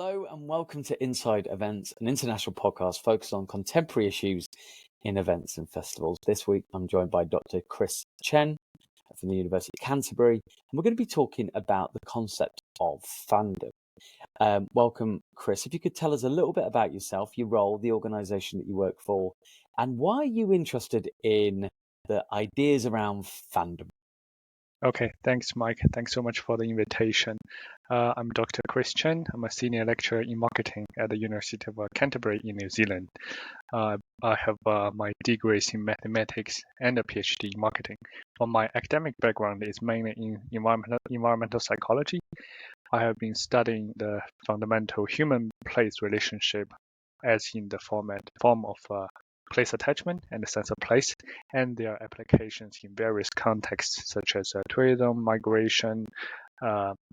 Hello and welcome to Inside Events, an international podcast focused on contemporary issues in events and festivals. This week I'm joined by Dr. Chen from the University of Canterbury, and we're going to be talking about the concept of fandom. Welcome, Chris. If you could tell us a little bit about yourself, your role, the organisation that you work for, and why are you interested in the ideas around fandom? Okay, thanks, Mike. Thanks so much for the invitation. I'm Dr. Chen. I'm a senior lecturer in marketing at the University of Canterbury in New Zealand. I have my degrees in mathematics and a PhD in marketing. But my academic background is mainly in environmental psychology. I have been studying the fundamental human-place relationship as in the form of place attachment and the sense of place, and their applications in various contexts such as tourism, migration,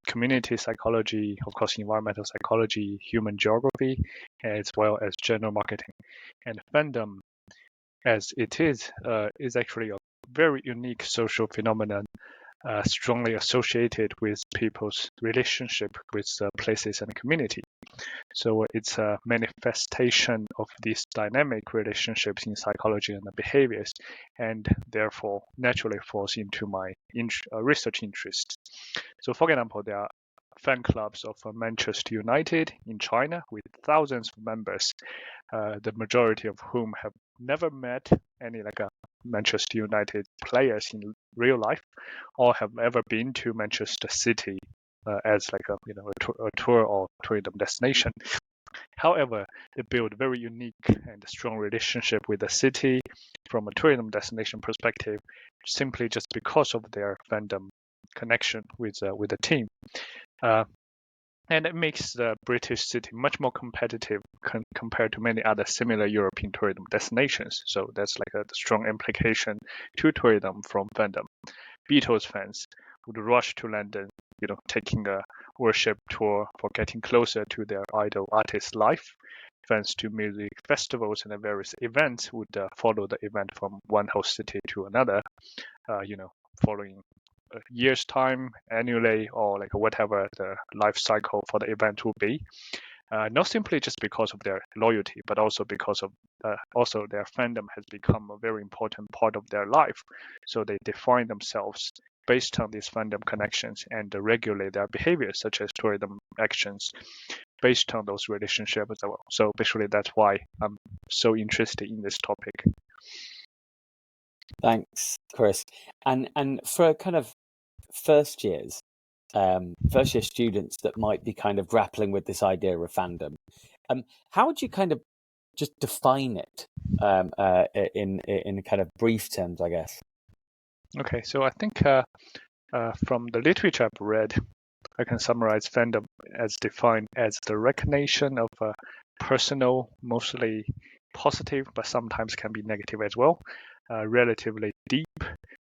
community psychology, of course, environmental psychology, human geography, as well as general marketing. And fandom, as it is actually a very unique social phenomenon, strongly associated with people's relationship with places and community. So it's a manifestation of these dynamic relationships in psychology and behaviors, and therefore naturally falls into my research interest. So for example, there are fan clubs of Manchester United in China with thousands of members, the majority of whom have never met any Manchester United players in real life, or have ever been to Manchester City as a tour or tourism destination. However, they build very unique and strong relationship with the city from a tourism destination perspective, simply just because of their fandom connection with the team. And it makes the British city much more competitive compared to many other similar European tourism destinations. So that's like a strong implication to tourism from fandom. Beatles fans would rush to London, taking a worship tour for getting closer to their idol artist's life. Fans to music festivals and various events would follow the event from one host city to another, following a year's time, annually, or whatever the life cycle for the event will be. Not simply just because of their loyalty, but also because of also their fandom has become a very important part of their life. So they define themselves based on these fandom connections and regulate their behaviors, such as tourism actions, based on those relationships as well. So basically, that's why I'm so interested in this topic. Thanks, Chris. And for kind of first year students that might be kind of grappling with this idea of fandom, how would you kind of just define it in kind of brief terms, I guess? Okay, so I think from the literature I've read, I can summarize fandom as defined as the recognition of a personal, mostly positive, but sometimes can be negative as well, relatively deep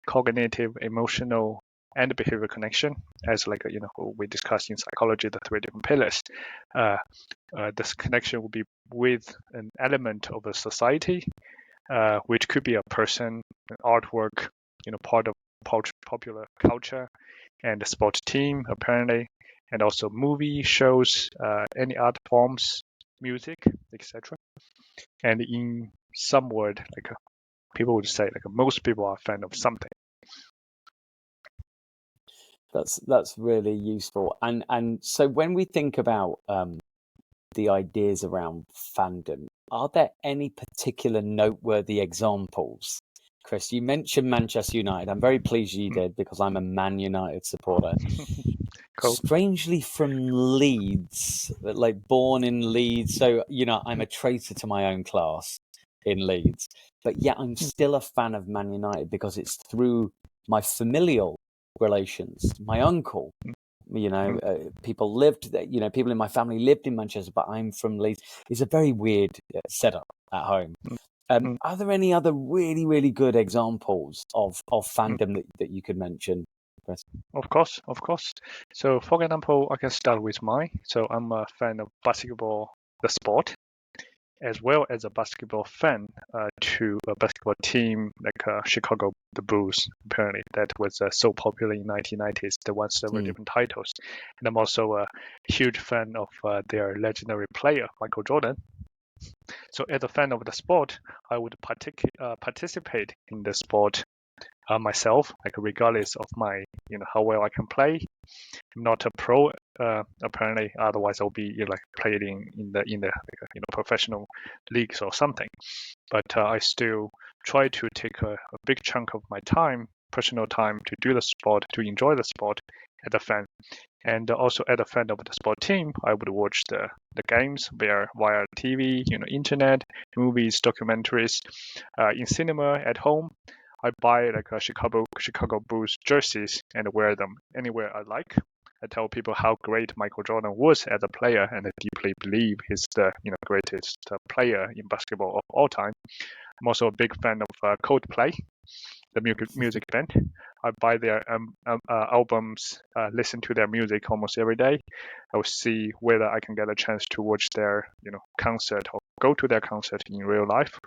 cognitive, emotional, and behavioral connection, as we discussed in psychology, the three different pillars. This connection will be with an element of a society, which could be a person, an artwork, part of popular culture, and a sports team, apparently, and also movie shows, any art forms, music, etc. And in some word, people would say, most people are a fan of something. That's really useful. And so when we think about the ideas around fandom, are there any particular noteworthy examples? Chris, you mentioned Manchester United. I'm very pleased you did, because I'm a Man United supporter. Cool. Strangely from Leeds, born in Leeds. So, I'm a traitor to my own class in Leeds. But yeah, I'm still a fan of Man United because it's through my familial relations. My uncle, people lived there, people in my family lived in Manchester, but I'm from Leeds. It's a very weird setup at home. Are there any other really, really good examples of fandom that you could mention, Chris? Of course. So for example, I can start with mine. So I'm a fan of basketball, the sport. as well as a basketball fan to a basketball team like Chicago the Bulls. Apparently, that was so popular in 1990s. They won several different titles, and I'm also a huge fan of their legendary player Michael Jordan. So, as a fan of the sport, I would participate in the sport myself, like regardless of my, how well I can play. I'm not a pro, apparently. Otherwise, I'll be like playing in the like, professional leagues or something. But I still try to take a big chunk of my time, personal time, to do the sport, to enjoy the sport as a fan. And also as a fan of the sport team, I would watch the games via TV, internet, movies, documentaries, in cinema, at home. I buy like a Chicago Bulls jerseys and wear them anywhere I like. I tell people how great Michael Jordan was as a player, and I deeply believe he's the greatest player in basketball of all time. I'm also a big fan of Coldplay, the music band. I buy their albums, listen to their music almost every day. I will see whether I can get a chance to watch their concert or go to their concert in real life,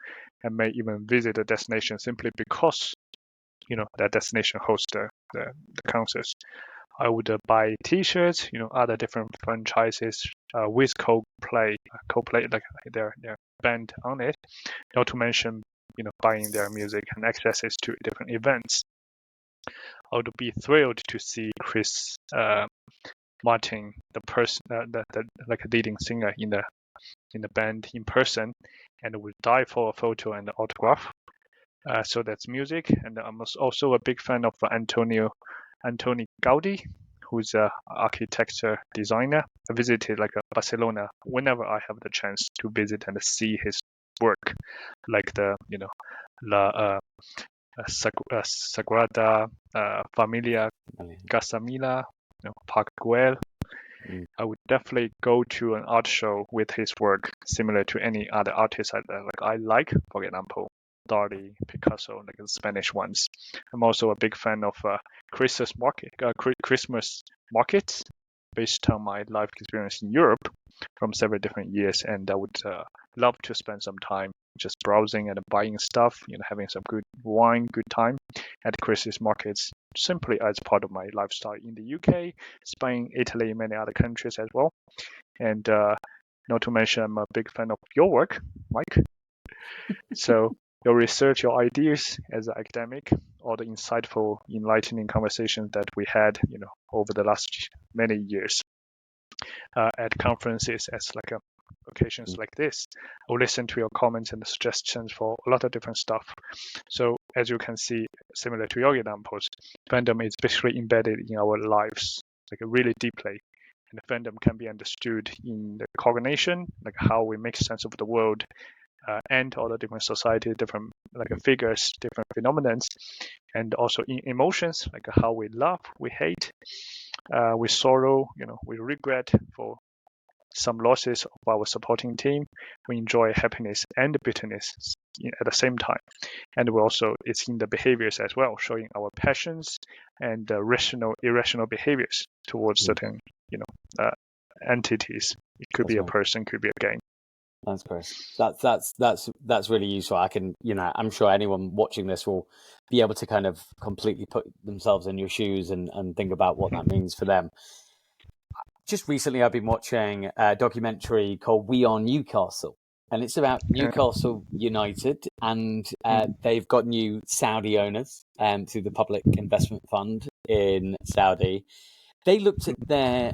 and may even visit a destination simply because that destination hosts the concerts. I would buy T-shirts, other different franchises with Coldplay like their band on it. Not to mention, buying their music and accesses to different events. I would be thrilled to see Chris Martin, the person, the like leading singer in the band in person, and would die for a photo and autograph. So that's music, and I'm also a big fan of Antoni Gaudi, who's an architecture designer. I visited Barcelona whenever I have the chance to visit and see his work, like the La Sagrada Familia Casamila, Park Güell. I would definitely go to an art show with his work, similar to any other artist I like, for example, Dali, Picasso, like the Spanish ones. I'm also a big fan of Christmas markets, based on my life experience in Europe from several different years, and I would love to spend some time just browsing and buying stuff, having some good wine, good time at Christmas markets, simply as part of my lifestyle in the UK, Spain, Italy, many other countries as well. And not to mention, I'm a big fan of your work, Mike. So your research, your ideas as an academic, all the insightful, enlightening conversations that we had, over the last many years at conferences, as occasions like this. I'll listen to your comments and suggestions for a lot of different stuff. So as you can see, similar to your examples, fandom is basically embedded in our lives, really deeply. And fandom can be understood in the cognition, like how we make sense of the world, and all the different society, different figures, different phenomena, and also in emotions, like how we love, we hate, we sorrow, we regret for some losses of our supporting team. We enjoy happiness and bitterness at the same time. And we also, it's in the behaviors as well, showing our passions and irrational behaviors towards certain, entities. It could be a person, could be a game. Thanks, Chris. That's really useful. I can, I'm sure anyone watching this will be able to kind of completely put themselves in your shoes and think about what that means for them. Just recently, I've been watching a documentary called We Are Newcastle, and it's about Newcastle United, and they've got new Saudi owners through the Public Investment Fund in Saudi. They looked at their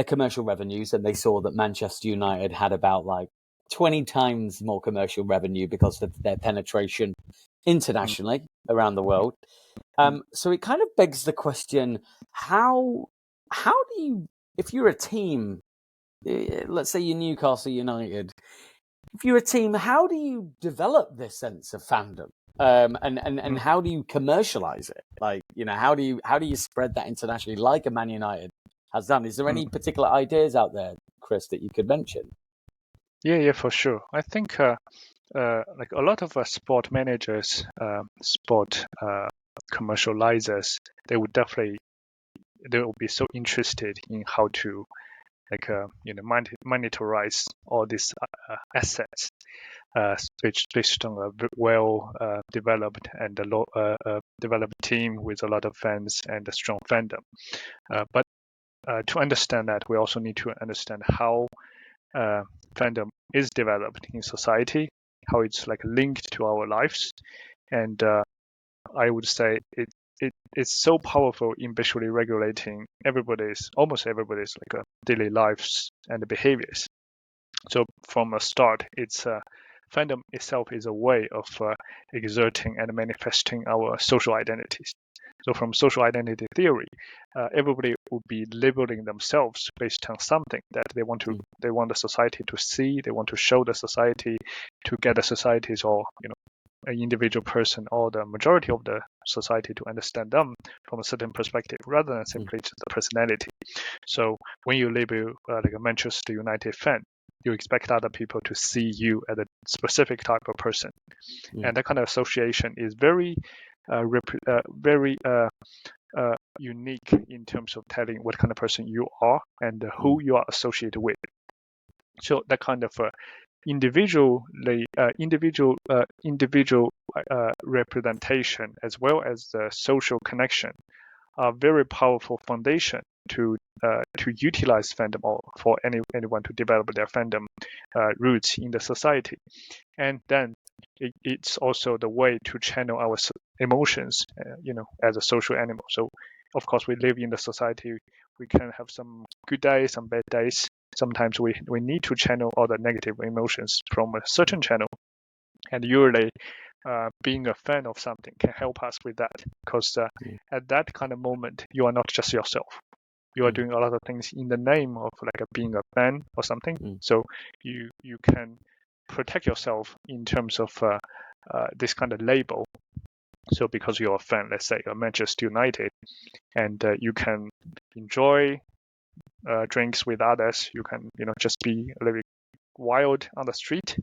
commercial revenues, and they saw that Manchester United had about 20 times more commercial revenue because of their penetration internationally around the world. So it kind of begs the question: how do you, if you're a team, let's say you're Newcastle United, if you're a team, how do you develop this sense of fandom? And how do you commercialize it? How do you spread that internationally like a Man United has done? Is there any particular ideas out there, Chris, that you could mention? Yeah, for sure. I think a lot of sport managers, sport commercializers, they will be so interested in how to monetize all these assets based on a well developed and developed team with a lot of fans and a strong fandom. But to understand that, we also need to understand how fandom is developed in society, how it's like linked to our lives, and I would say it's so powerful in visually regulating almost everybody's like daily lives and behaviors. So from a start, it's fandom itself is a way of exerting and manifesting our social identities. So from social identity theory, everybody would be labeling themselves based on something that they want the society to see, they want to show the society, to get the society's or an individual person or the majority of the society to understand them from a certain perspective rather than simply just the personality. So when you label like a Manchester United fan, you expect other people to see you as a specific type of person. And that kind of association is very unique in terms of telling what kind of person you are and who you are associated with. So that kind of individual representation as well as the social connection are very powerful foundation to utilize fandom or for anyone to develop their fandom roots in the society. And then it's also the way to channel our emotions, as a social animal. So of course we live in the society, we can have some good days, some bad days. Sometimes we need to channel all the negative emotions from a certain channel, and usually being a fan of something can help us with that, because at that kind of moment you are not just yourself, you are doing a lot of things in the name of like being a fan or something. So you can protect yourself in terms of this kind of label. So because you're a fan, let's say Manchester United, and you can enjoy drinks with others, you can just be a little bit wild on the street.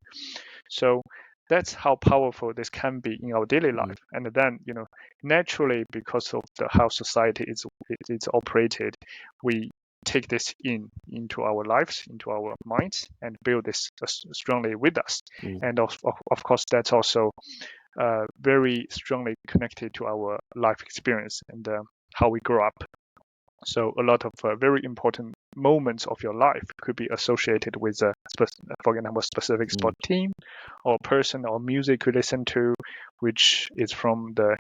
So that's how powerful this can be in our daily life. And then naturally, because of how society is operated, we take this into our lives, into our minds, and build this strongly with us. And of course that's also very strongly connected to our life experience and how we grow up. So a lot of very important moments of your life could be associated with for example, a specific sport team or person or music you listen to, which is from the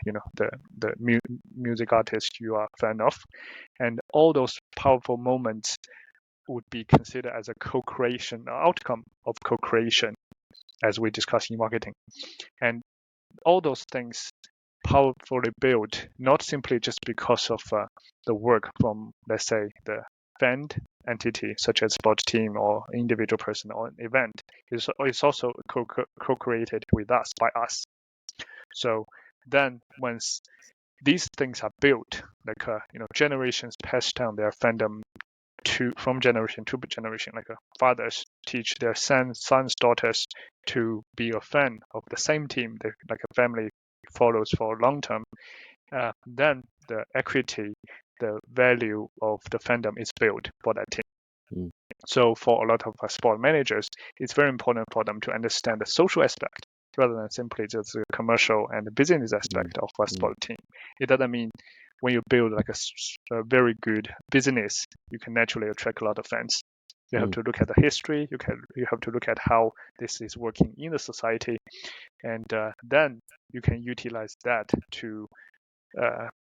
music artist you are a fan of. And all those powerful moments would be considered as a co-creation, outcome of co-creation, as we discuss in marketing. And all those things powerfully built, not simply just because of the work from, let's say, the fan entity, such as sport team or individual person or an event. It's also co-created with us, by us. So then once these things are built, like generations pass down their fandom from generation to generation, like fathers teach their sons, daughters to be a fan of the same team, like a family follows for a long term, then the equity, the value of the fandom is built for that team. So for a lot of sport managers, it's very important for them to understand the social aspect rather than simply just the commercial and the business aspect of a sport team. It doesn't mean when you build like a very good business, you can naturally attract a lot of fans. You have to look at the history. You have to look at how this is working in the society, and then you can utilize that to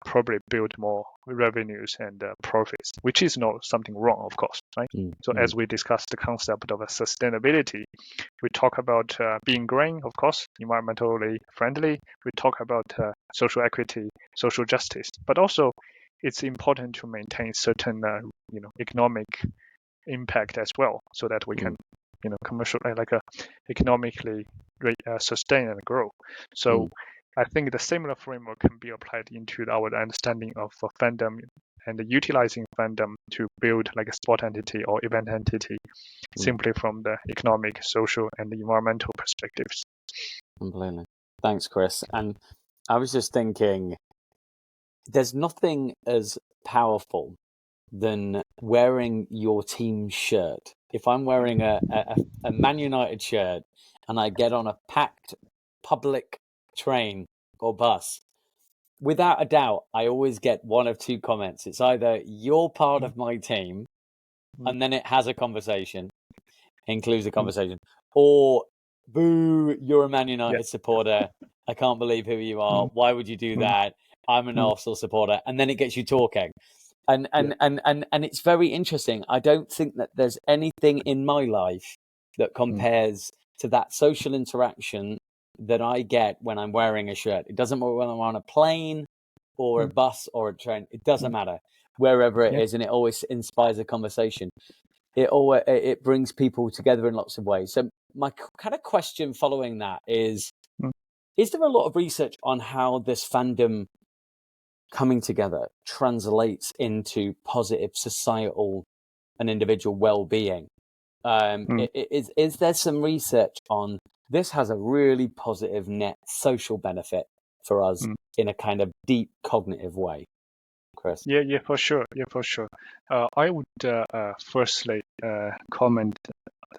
probably build more revenues and profits, which is not something wrong, of course, right? So as we discussed the concept of sustainability, we talk about being green, of course, environmentally friendly. We talk about social equity, social justice, but also it's important to maintain certain, economic impact as well, so that we can, commercially, economically sustain and grow. So I think the similar framework can be applied into our understanding of fandom and utilizing fandom to build like a sport entity or event entity, simply from the economic, social, and the environmental perspectives. Completely. Thanks, Chris. And I was just thinking, there's nothing as powerful than wearing your team's shirt. If I'm wearing a Man United shirt and I get on a packed public train or bus, without a doubt, I always get one of two comments. It's either you're part of my team, and then it has a conversation, includes a conversation, or boo, you're a Man United supporter. I can't believe who you are. Why would you do that? I'm an Arsenal supporter. And then it gets you talking. And it's very interesting. I don't think that there's anything in my life that compares to that social interaction that I get when I'm wearing a shirt. It doesn't matter whether I'm on a plane or a bus or a train. It doesn't matter wherever it is, and it always inspires a conversation. It brings people together in lots of ways. So my kind of question following that is there a lot of research on how this fandom coming together translates into positive societal and individual well-being? Is there some research on this has a really positive net social benefit for us in a kind of deep cognitive way, Chris? Yeah, for sure. I would firstly comment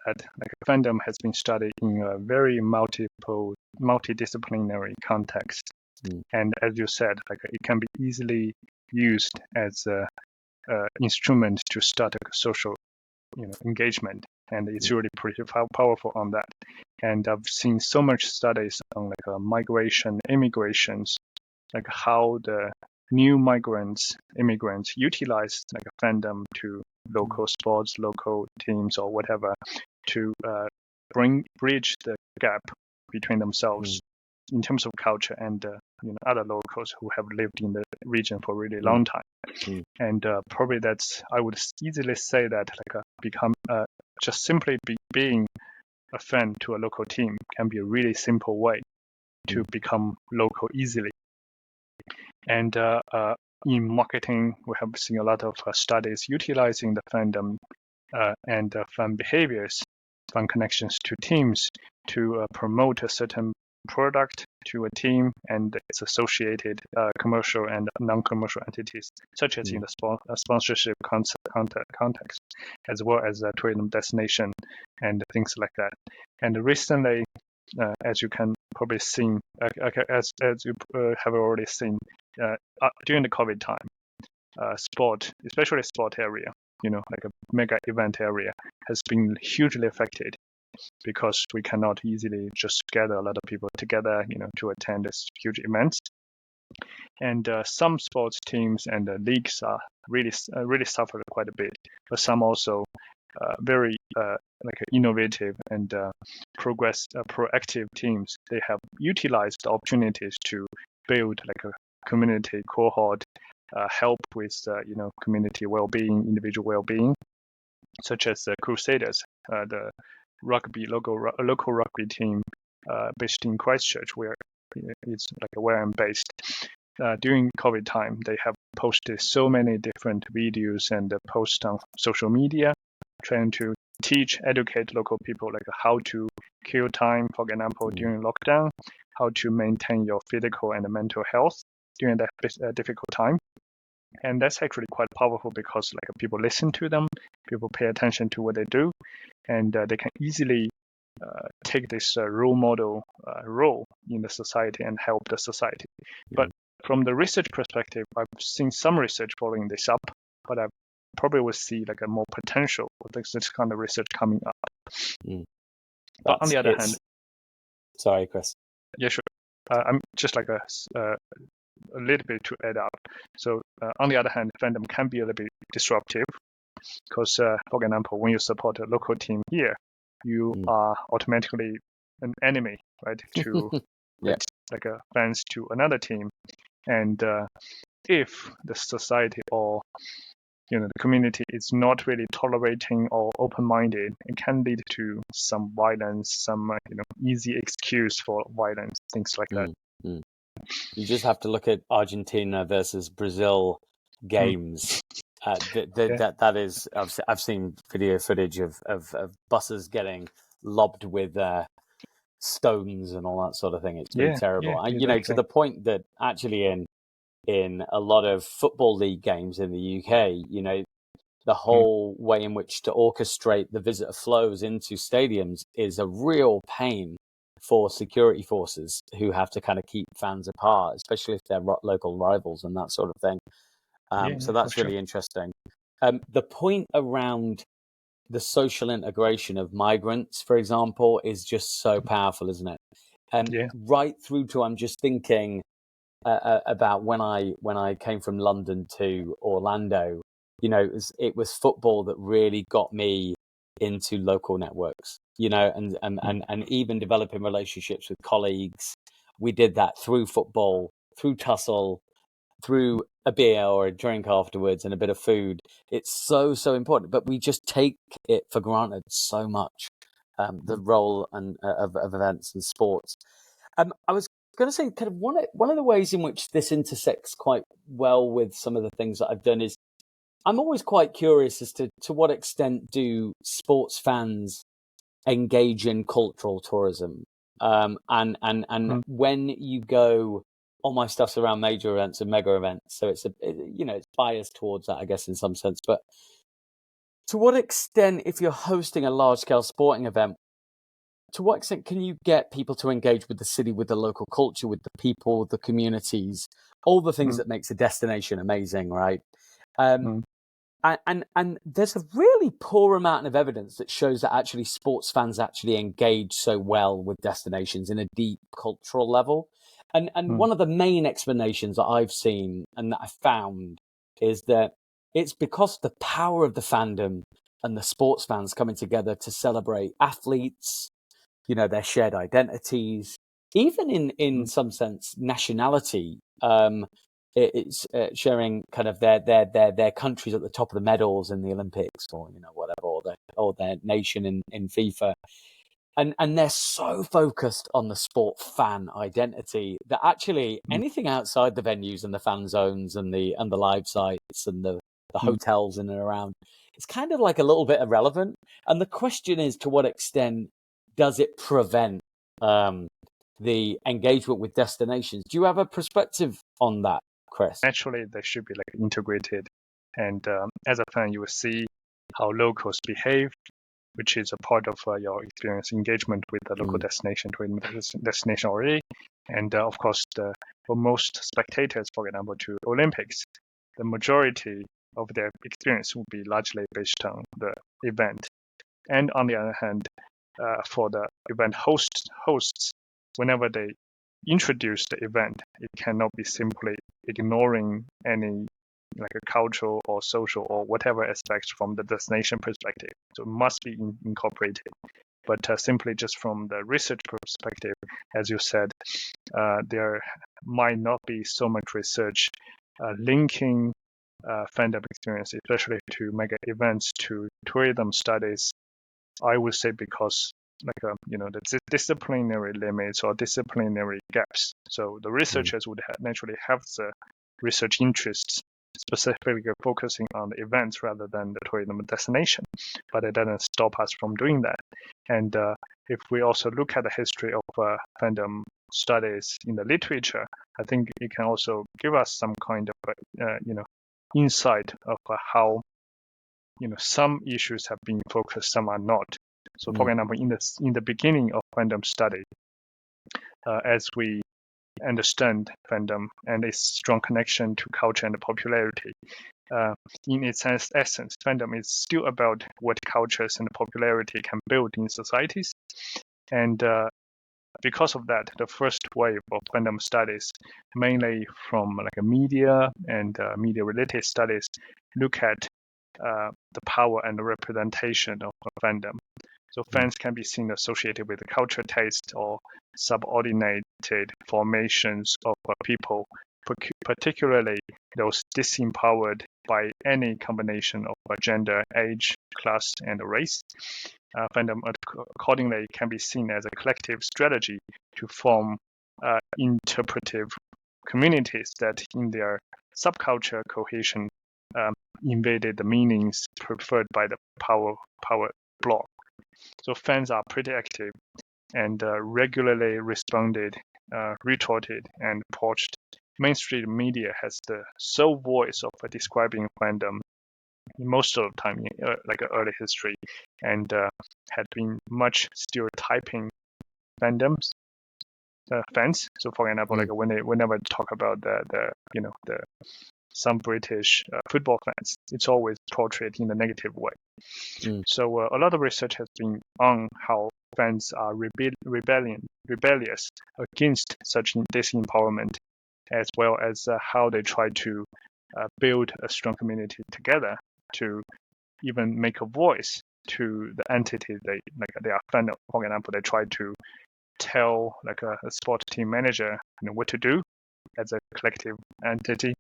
that fandom has been studied in a very multidisciplinary context, and as you said, it can be easily used as a instrument to start a social, engagement, and it's really pretty powerful on that. And I've seen so much studies on migration, immigrations, how the new immigrants utilize fandom to local sports, local teams, or whatever to bridge the gap between themselves in terms of culture and other locals who have lived in the region for a really long time. And probably I would easily say that become just simply being a fan to a local team can be a really simple way to become local easily. And in marketing, we have seen a lot of studies utilizing the fandom and fan behaviors, fan connections to teams to promote a certain product to a team and its associated commercial and non-commercial entities, such as in the sponsorship context, as well as tourism destination and things like that. And recently, as you can probably see, as you have already seen, during the COVID time, sport, especially sport area, like a mega event area, has been hugely affected because we cannot easily just gather a lot of people together, to attend these huge events. And some sports teams and leagues are really suffered quite a bit, but some also very innovative and proactive teams. They have utilized opportunities to build a community cohort, help with community well-being, individual well-being, such as the Crusaders, the local rugby team based in Christchurch, where it's where I'm based. During COVID time, they have posted so many different videos and posts on social media, trying to educate local people how to kill time, for example, during lockdown, how to maintain your physical and mental health during that difficult time. And that's actually quite powerful because people listen to them, people pay attention to what they do, and they can easily take this role model role in the society and help the society. But from the research perspective, I've seen some research following this up, but I probably will see a more potential with this kind of research coming up. But on the other hand, sorry, Chris. Yeah, sure. I'm just a little bit to add up. So on the other hand, fandom can be a little bit disruptive because, for example, when you support a local team here, you are automatically an enemy, right? To fans to another team, and if the society or the community is not really tolerating or open-minded, it can lead to some violence, some easy excuse for violence, things like that. You just have to look at Argentina versus Brazil games. That is, I've seen video footage of buses getting lobbed with stones and all that sort of thing. It's pretty terrible. Exactly. To the point that actually in a lot of football league games in the UK, the whole way in which to orchestrate the visitor flows into stadiums is a real pain for security forces who have to kind of keep fans apart, especially if they're local rivals and that sort of thing. So for that's sure. really interesting. The point around the social integration of migrants, for example, is just so powerful, isn't it? Yeah. Right through to, I'm just thinking about when I came from London to Orlando. You know, it was football that really got me into local networks. You know, and even developing relationships with colleagues. We did that through football, through tussle, through a beer or a drink afterwards and a bit of food. It's so important, but we just take it for granted so much. The role of events and sports. I was going to say, kind of one of the ways in which this intersects quite well with some of the things that I've done is I'm always quite curious as to what extent do sports fans engage in cultural tourism, and when you go, all my stuff's around major events and mega events, so it's biased towards that, I guess, in some sense. But to what extent, if you're hosting a large scale sporting event, to what extent can you get people to engage with the city, with the local culture, with the people, the communities, all the things that makes a destination amazing, right? And there's a really poor amount of evidence that shows that actually sports fans actually engage so well with destinations in a deep cultural level. And one of the main explanations that I've seen and that I found is that it's because of the power of the fandom and the sports fans coming together to celebrate athletes, their shared identities, even in some sense nationality. It's sharing kind of their countries at the top of the medals in the Olympics, or whatever, or their nation in FIFA. And they're so focused on the sport fan identity that actually anything outside the venues and the fan zones and the live sites and the hotels in and around, it's kind of like a little bit irrelevant. And the question is, to what extent does it prevent the engagement with destinations? Do you have a perspective on that, Chris? Naturally, they should be like integrated, and as a fan, you will see how locals behave, which is a part of your experience engagement with the local destination already. And of course, for most spectators, for example, to Olympics, the majority of their experience will be largely based on the event. And on the other hand, for the event hosts, whenever they introduce the event, it cannot be simply ignoring any like a cultural or social or whatever aspects from the destination perspective. So it must be incorporated. But simply just from the research perspective, as you said, there might not be so much research linking fandom experience, especially to mega events, to tourism studies. I would say because the disciplinary limits or disciplinary gaps. So the researchers would naturally have the research interests specifically focusing on the events rather than the tourism destination, but it doesn't stop us from doing that. And if we also look at the history of fandom studies in the literature, I think it can also give us some kind of insight of how some issues have been focused, some are not. So, for example, in the beginning of fandom study, as we understand fandom and its strong connection to culture and popularity, in its essence, fandom is still about what cultures and popularity can build in societies. And because of that, the first wave of fandom studies, mainly from like a media and media-related studies, look at the power and the representation of a fandom. So fans can be seen associated with the culture, taste, or subordinated formations of people, particularly those disempowered by any combination of gender, age, class, and race. Fandom accordingly can be seen as a collective strategy to form interpretive communities that in their subculture cohesion invaded the meanings preferred by the power bloc. So fans are pretty active and regularly responded, retorted, and poached. Mainstream media has the sole voice of describing fandom most of the time in early history, and had been much stereotyping fandoms, fans. So for example, like whenever I talk about the some British football fans, it's always portrayed in a negative way. So a lot of research has been on how fans are rebellious against such disempowerment, as well as how they try to build a strong community together to even make a voice to the entity they are fan of. For example, they try to tell like a sport team manager what to do as a collective entity,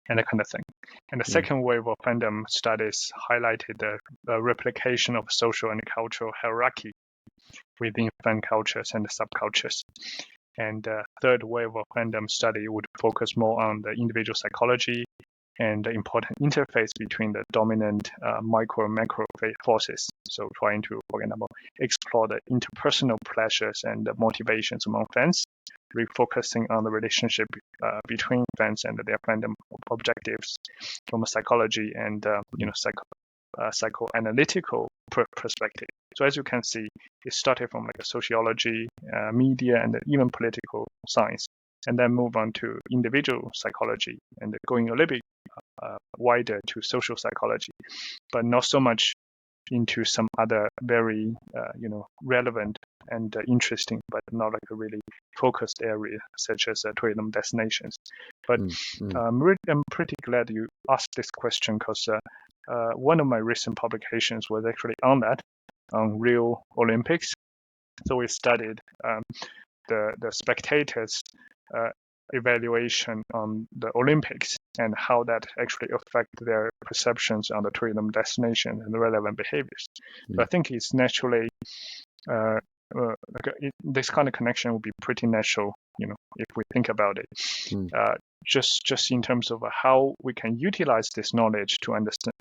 and that kind of thing. And the second wave of fandom studies highlighted the replication of social and cultural hierarchy within fan cultures and subcultures. And the third wave of fandom study would focus more on the individual psychology and the important interface between the dominant micro and macro forces. So trying to, for example, explore the interpersonal pleasures and the motivations among fans, refocusing on the relationship between fans and their fandom objectives from a psychology and psychoanalytical perspective. So as you can see, it started from like a sociology, media, and even political science, and then move on to individual psychology and going a little bit wider to social psychology, but not so much into some other very relevant and interesting, but not like a really focused area such as tourism destinations. But I'm pretty glad you asked this question, because one of my recent publications was actually on that, on real Olympics. So we studied the spectators' evaluation on the Olympics and how that actually affect their perceptions on the tourism destination and the relevant behaviors. So I think it's naturally this kind of connection would be pretty natural, if we think about it. Just in terms of how we can utilize this knowledge to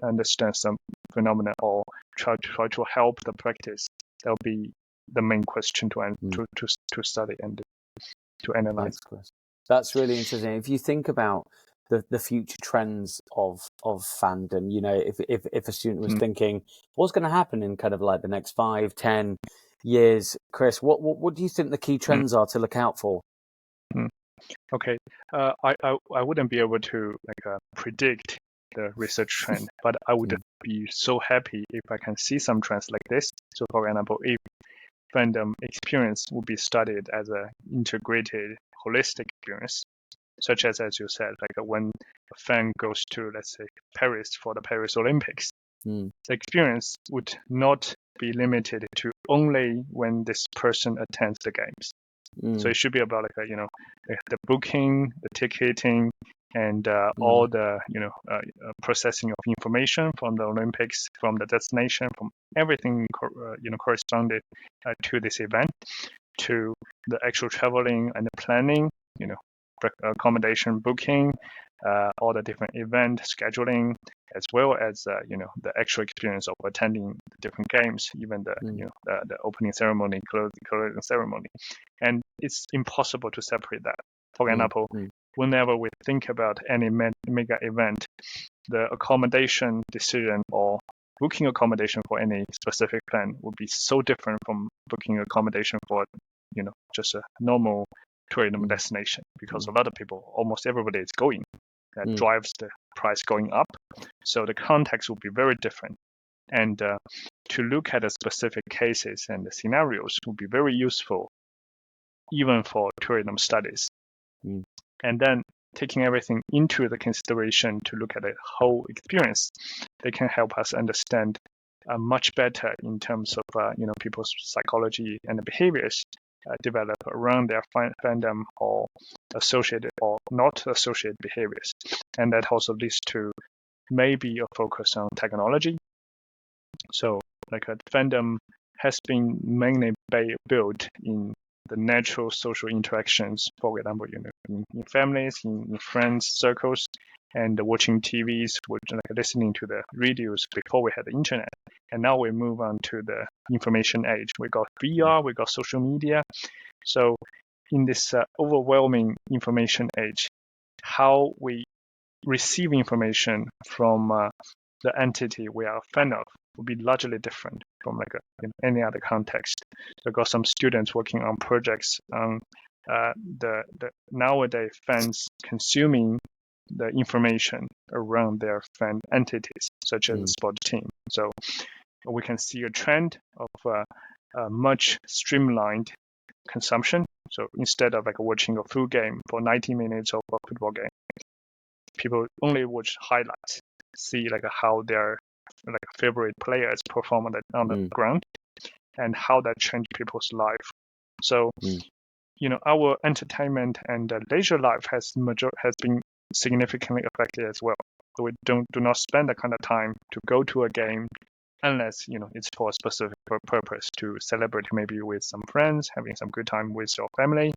understand some phenomena or try to help the practice. That'll be the main question to study and to analyze. That's really interesting. If you think about the future trends of fandom, if a student was thinking, what's going to happen in kind of like the next 5-10 years, Chris, what do you think the key trends are to look out for? Okay, I wouldn't be able to predict the research trend, but I would be so happy if I can see some trends like this. So for example, if fandom experience would be studied as an integrated, holistic experience, such as you said, like when a fan goes to, let's say, Paris for the Paris Olympics, the experience would not be limited to only when this person attends the games. So it should be about the booking, the ticketing, and all the processing of information from the Olympics, from the destination, from everything corresponded to this event, to the actual traveling and the planning, accommodation booking, all the different event scheduling, as well as the actual experience of attending the different games, even the opening ceremony, closing ceremony. And it's impossible to separate that. For example, whenever we think about any mega event, the accommodation decision or booking accommodation for any specific plan would be so different from booking accommodation for just a normal tourism destination, because a lot of people, almost everybody is going. That drives the price going up. So the context will be very different. And to look at the specific cases and the scenarios will be very useful, even for tourism studies. And then taking everything into the consideration to look at the whole experience, they can help us understand much better in terms of people's psychology and behaviors develop around their fandom or associated or not associated behaviors. And that also leads to maybe a focus on technology. So like a fandom has been mainly built in the natural social interactions, for example, in families, in friends circles, and watching TVs, listening to the radios before we had the internet. And now we move on to the information age. We got VR, we got social media. So in this overwhelming information age, how we receive information from the entity we are a fan of will be largely different from like any other context. We've got some students working on projects on the nowadays fans consuming the information around their fan entities, such as a sport team. So we can see a trend of a much streamlined consumption. So instead of like watching a full game for 90 minutes of a football game, people only watch highlights, see like how their like favorite players perform on the ground, and how that changed people's life. So our entertainment and leisure life has been significantly affected as well. So we do not spend that kind of time to go to a game unless it's for a specific purpose, to celebrate maybe with some friends, having some good time with your family,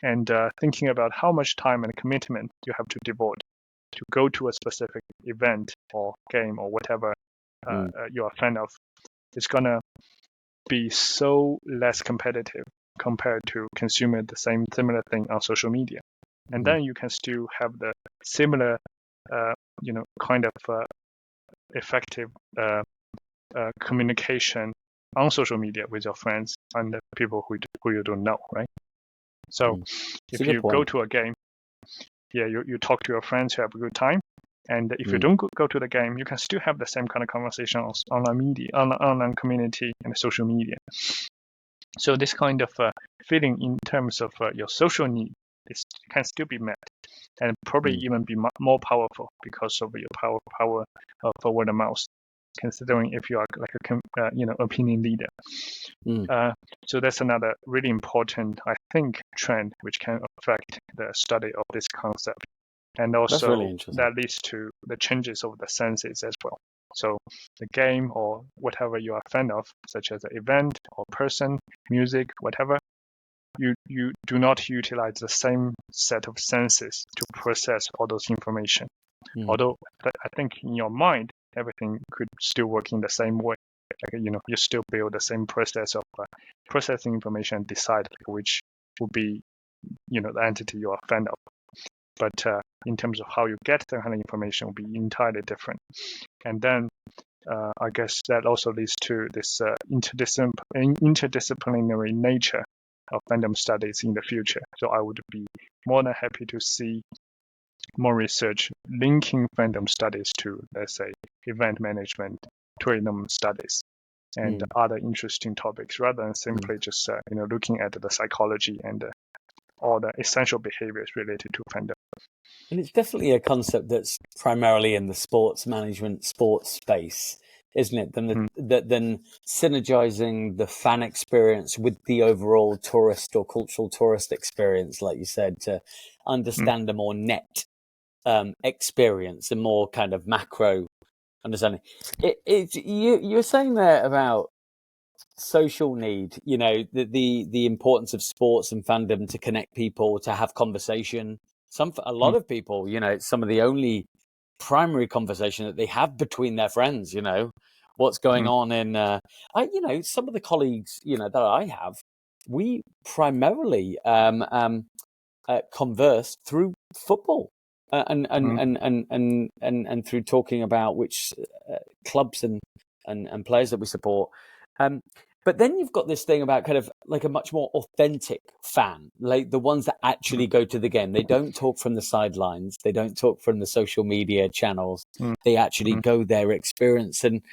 and thinking about how much time and commitment you have to devote to go to a specific event or game or whatever you're a fan of. It's gonna be so less competitive compared to consuming the similar thing on social media. And then you can still have the similar kind of effective communication on social media with your friends and the people who you don't know, right? So if you go to a game, you talk to your friends, you have a good time. And if you don't go to the game, you can still have the same kind of conversation on online media, online community, and social media. So this kind of feeling in terms of your social need can still be met, and probably even be more powerful because of your power of word of mouth. Considering if you are like a opinion leader. So that's another really important, I think, trend which can affect the study of this concept. And also really that leads to the changes of the senses as well. So the game or whatever you are a fan of, such as an event or person, music, whatever, you do not utilize the same set of senses to process all those information. Although I think in your mind, everything could still work in the same way. Like, you still build the same process of processing information, decide which would be, the entity you are a fan of. But in terms of how you get that kind of information will be entirely different. And then I guess that also leads to this interdisciplinary nature of fandom studies in the future. So I would be more than happy to see more research linking fandom studies to, let's say, event management, tourism studies, and other interesting topics, rather than simply just looking at the psychology and all the essential behaviors related to fandom. And it's definitely a concept that's primarily in the sports management, sports space, isn't it? Than synergizing the fan experience with the overall tourist or cultural tourist experience, like you said, to understand a more net experience, a more kind of macro understanding. You're saying there about social need, the importance of sports and fandom to connect people, to have conversation. A lot of people, it's some of the only primary conversation that they have between their friends. What's going on in some of the colleagues that I have, we primarily converse through football and through talking about which clubs and players that we support. But then you've got this thing about kind of like a much more authentic fan, like the ones that actually go to the game. They don't talk from the sidelines. They don't talk from the social media channels. They actually go there, experience, and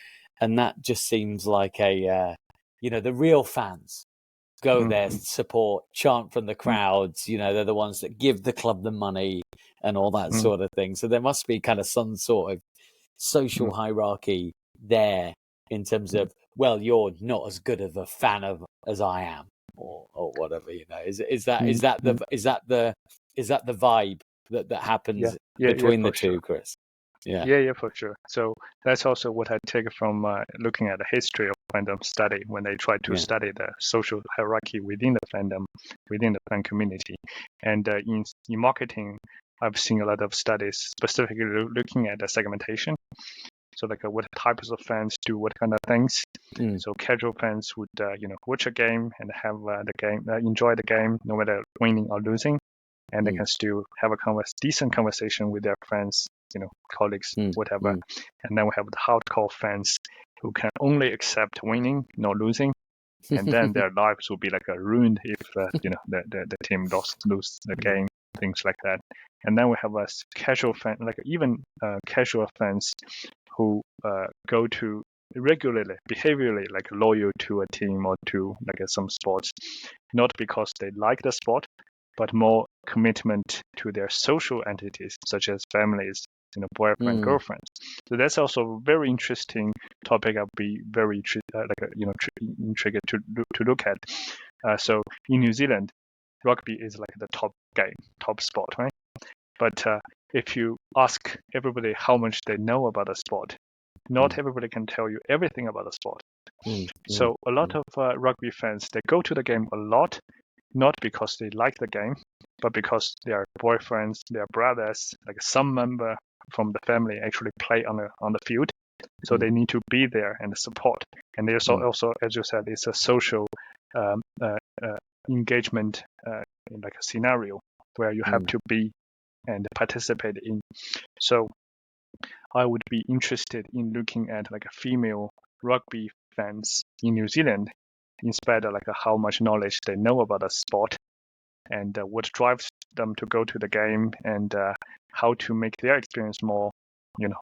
that just seems like the real fans go there, support, chant from the crowds. They're the ones that give the club the money and all that sort of thing. So there must be kind of some sort of social hierarchy there in terms of, well, you're not as good of a fan as I am, or whatever. Is that the vibe that happens between the two, Chris? Yeah, for sure. So that's also what I take from looking at the history of fandom study when they try to study the social hierarchy within the fandom, within the fan community. And in marketing, I've seen a lot of studies specifically looking at the segmentation. So like what types of fans do what kind of things. So casual fans would watch a game and have the game, enjoy the game no matter winning or losing. and they can still have a decent conversation with their friends, colleagues, whatever. And then we have the hardcore fans who can only accept winning, not losing. And then their lives will be like ruined if the team lose the game, things like that. And then we have a casual fan, like even casual fans who go to regularly, behaviorally, like loyal to a team or to like some sports, not because they like the sport, but more commitment to their social entities, such as families, boyfriend, girlfriends. So that's also a very interesting topic. I'll be very intrigued to look at. So in New Zealand, rugby is like the top game, top sport, right? But if you ask everybody how much they know about the sport, not everybody can tell you everything about the sport. So a lot of rugby fans, they go to the game a lot, not because they like the game, but because their boyfriends, their brothers, like some member from the family actually play on the field. So they need to be there and support. And there's also, as you said, it's a social engagement in like a scenario where you have to be and participate in. So I would be interested in looking at like a female rugby fans in New Zealand, instead of like how much knowledge they know about the sport and what drives them to go to the game, and how to make their experience more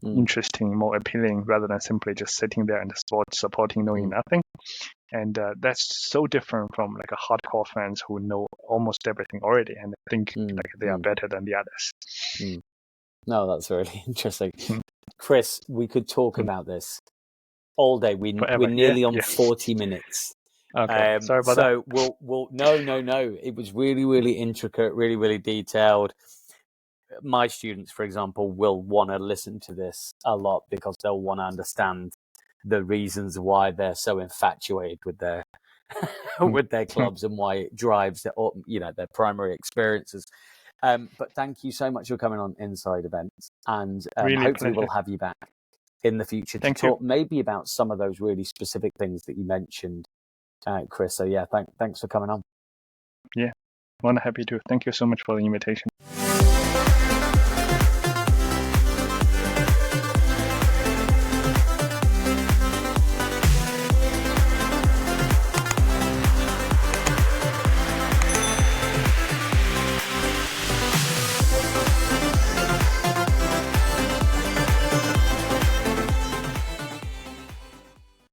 interesting, more appealing, rather than simply just sitting there and supporting, knowing nothing. And that's so different from like a hardcore fans who know almost everything already and think like they are better than the others. No, that's really interesting. Chris, we could talk about this all day. We're nearly on 40 minutes. Okay, sorry about that. So we'll no. It was really, really intricate, really, really detailed. My students, for example, will want to listen to this a lot because they'll want to understand the reasons why they're so infatuated with their with their clubs and why it drives their primary experiences. But thank you so much for coming on Inside Events, and really hopefully we'll have you back in the future to talk maybe about some of those really specific things that you mentioned, Chris. So yeah, thanks for coming on. Yeah, I'm happy to. Thank you so much for the invitation.